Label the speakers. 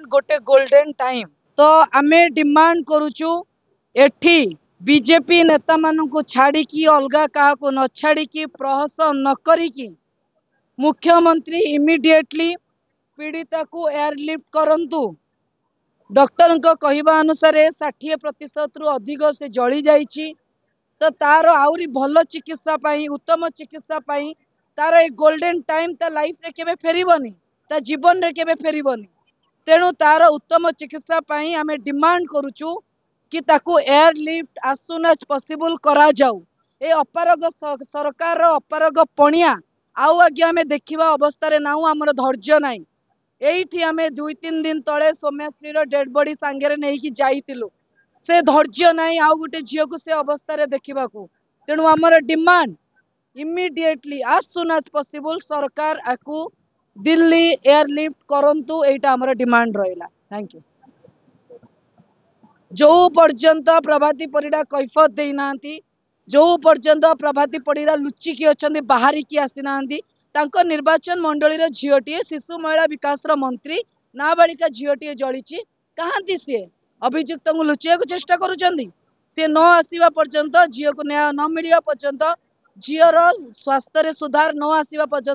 Speaker 1: गोटे golden time तो आमे डिमांड करुचु एठी बीजेपी नेता मानू छाड़ी अलगा क्या न छाड़ी प्रहसन न करी मुख्यमंत्री इमिडिएटली पीड़िता को एयरलिफ्ट करंतु। डॉक्टर कहवा अनुसार 60% रु अधिक से जली जाइछि तो तार आउरी भल चिकित्सा पाई उत्तम चिकित्सा पाई तार ए गोल्डन टाइम ता लाइफ रे केबे फेरिबनी ता जीवन रे केबे फेरिबनी। तेणु तार उत्तम चिकित्सा पाई आमे डिमांड करुचु कि ताकू airlift as soon as possible करा जाऊ। ए अपारग सरकार अपारग पणिया आउ आगे आमे देखिबा अवस्था रे नाउ हमर धैर्य नाही। एठी आमे 2-3 दिन तळे सौम्याश्री रो डेड बॉडी सांगरे नेकी जाइतिलु से धैर्य नाही आउ गुटे झियो को से अवस्था रे देखिबा को। तेणु हमर demand immediately as soon as possible सरकार आकू दिल्ली एयरलिफ्ट करंतु एटा हमर डिमांड रहिला। Thank you. जो पर्यंत प्रभाती परिडा कैफत देई नांती जो पर्यंत प्रभाती परिडा लुचिकी अछंदी बाहरिकी आसी नांती तांको निर्वाचन मंडली झीओटीए शिशु महिला विकास मंत्री नाबालिका झीओटीए जलिची कहांती सी अभियुक्त को लुचिया को चेष्टा करुचंदी सी न आसीबा पर्यंत झीओ को न्याय न मिलिबा पर्यंत झीओर स्वास्थ्य रे सुधार न आसीबा पर्यंत